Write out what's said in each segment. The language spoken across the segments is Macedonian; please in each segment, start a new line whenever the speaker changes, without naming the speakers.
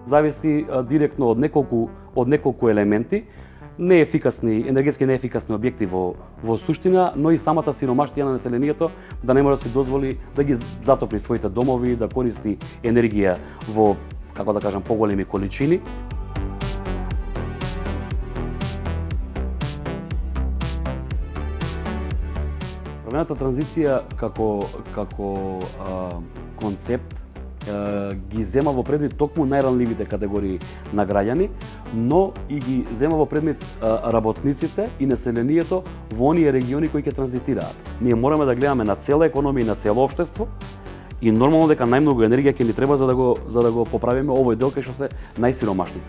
Зависи директно од неколку елементи, енергетски неефикасни објекти во суштина, но и самата сиромаштија на населението да не може да си дозволи да ги затопли своите домови, да користи енергија во, како да кажам, поголеми количини. Правената транзиција како концепт ги зема во предвид токму најранливите категории на граѓани, но и ги зема во предвид работниците и населението во оние региони кои ќе транзитираат. Ние мораме да гледаме на цела економија и на цело општество и нормално дека најмногу енергија ќе ни треба за да го поправиме овој дел кај што се најсиромашните.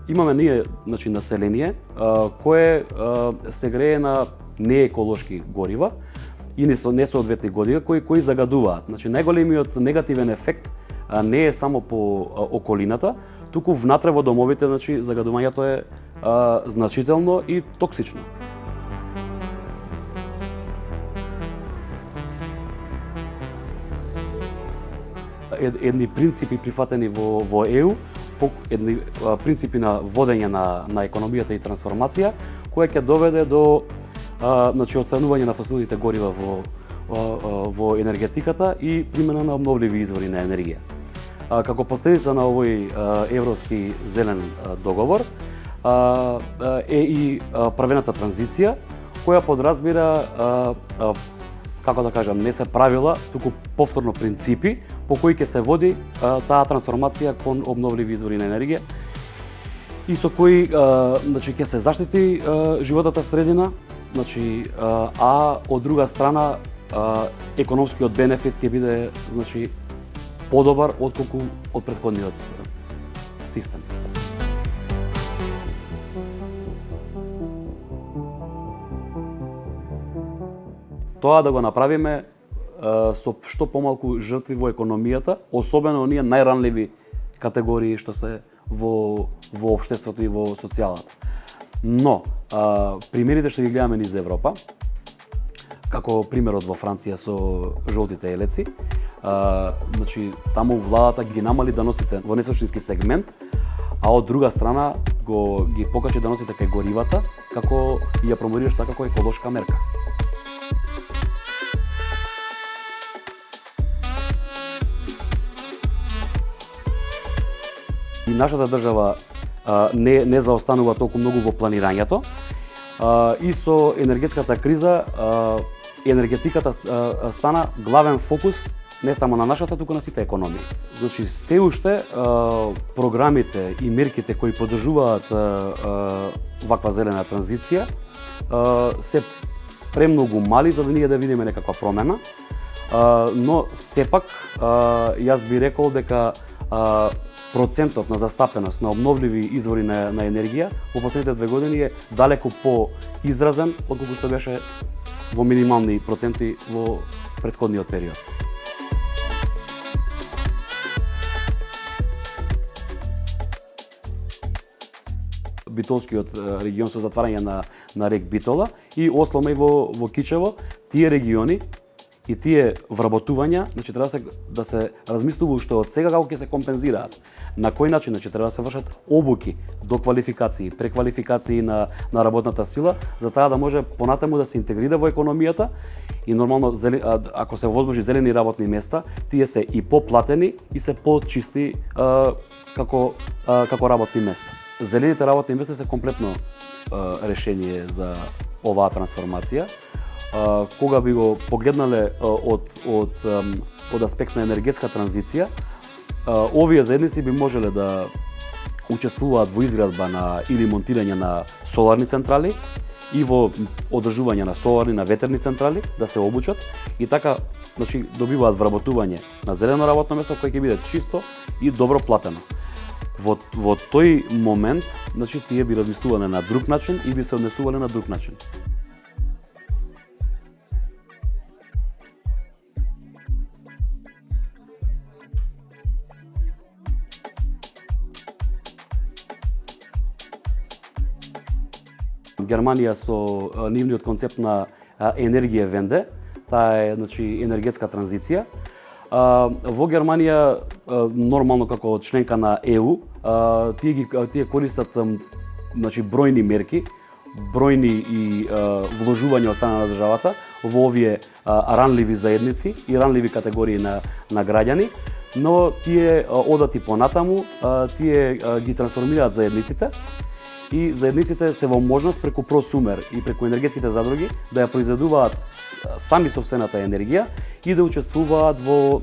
Имаме ние, население кое се грее на нееколошки горива и несоодветни горива кои загадуваат. Најголемиот негативен ефект не е само по околината, туку внатре во домовите, загадувањето е значително и токсично. Едни принципи прифатени во ЕУ, едни принципи на водење на економијата и трансформација, која ќе доведе до отстранување на фосилните горива во енергетиката и примена на обновливи извори на енергија. Како последица на овој Европски зелен договор е и правената транзиција, која подразбира, како да кажам, не се правила, туку повторно принципи по кои ќе се води таа трансформација кон обновливи извори на енергија и со кои ќе се заштити животната средина, а од друга страна економскиот бенефит ќе биде подобар отколку од претходниот систем. Тоа да го направиме со што помалку жртви во економијата, особено оние најранливи категории што се во општеството и во социјалата. Но примерите што ги гледаме низ Европа, како примерот во Франција со жолтите елеци, таму владата ги намали даноците во несоштински сегмент, а од друга страна ги покачи даноците кај горивата, како ја промовираш така како еколошка мерка. И нашата држава не заостанува толку многу во планирањето и со енергетската криза енергетиката стана главен фокус не само на нашата, туку на сите економии. Се уште програмите и мерките кои поддржуваат ваква зелена транзиција се премногу мали за да ние да видиме некаква промена, но сепак јас би рекол дека процентот на застапеност на обновливи извори на енергија во последните 2 години е далеку по-изразен отколку што беше во минимални проценти во претходниот период. Битолскиот регион со затварање на рек Битола и Ослома и во Кичево, тие региони и тие вработувања, треба да се размислува уште од сега како ќе се компензираат. На кој начин треба да се вршат обуки, доквалификации, преквалификации на работната сила, за таа да може понатаму да се интегрира во економијата и нормално ако се возможи зелени работни места, тие се и поплатени и се почисти како работни места. Зелените работни места се комплетно решение за оваа трансформација. Кога би го погледнале од аспект на енергетска транзиција, овие заедници би можеле да учествуваат во изградба или монтирање на соларни централи и во одржување на соларни, на ветерни централи, да се обучат и така добиваат вработување на зелено работно место кое ќе биде чисто и добро платено. Во тој момент, тие би размислувале на друг начин и би се однесувале на друг начин. Германија со нивниот концепт на енергија венде таа е значи енергетска транзиција. Во Германија нормално како членка на ЕУ, тие користат значи бројни мерки, бројни и вложувања од страна на државата во овие ранливи заедници и ранливи категории на граѓани, но тие одат и понатаму, тие ги трансформираат заедниците и заедниците се во можност преку просумер и преку енергетските задруги да ја произведуваат сами сопствената енергија и да учествуваат во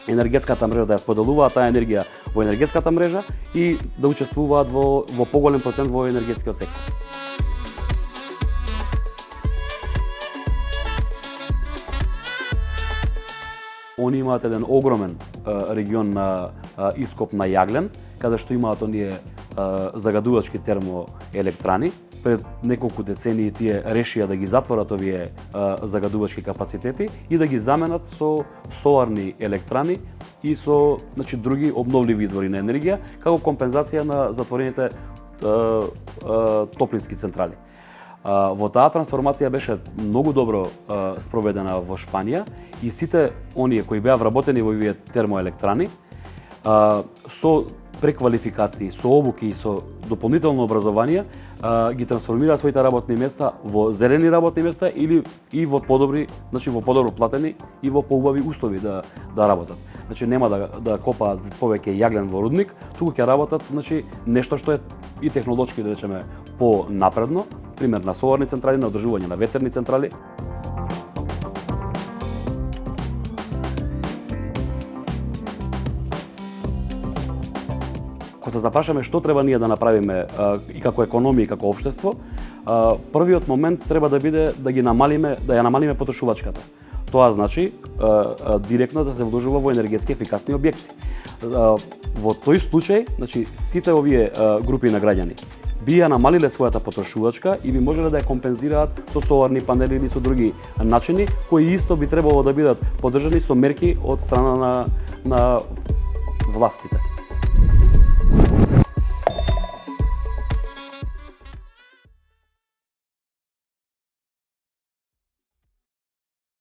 енергетската мрежа, да ја споделуваат таа енергија во енергетската мрежа и да учествуваат во поголем процент во енергетскиот сектор. Они имаат еден огромен регион на ископ на јаглен, каде што имаат оние загадувачки термоелектрани. Пред неколку децении тие решија да ги затворат овие загадувачки капацитети и да ги заменат со соларни електрани и со значи други обновливи извори на енергија како компензација на затворените топлински централи. Во таа трансформација беше многу добро спроведена во Шпанија и сите оние кои беа вработени во овие термоелектрани со преквалификации, со обуки и со дополнително образование ги трансформираат своите работни места во зелени работни места или и во подобри, значи во подобро платени и во поубави услови да работат. Значи нема да копаат повеќе јаглен во рудник, туку ќе работат значи нешто што е и технолошки да речеме понапредно, пример на соларни централи, на одржување на ветерни централи. Кога се запрашаме што треба ние да направиме и како економија и како општество, првиот момент треба да биде да ја намалиме потрошувачката. Тоа значи директно да се вложува во енергетски ефикасни објекти. Во тој случај, значи сите овие групи на граѓани би ја намалиле својата потрошувачка и би можеле да ја компензираат со соларни панели или со други начини кои исто би требало да бидат поддржани со мерки од страна на властите.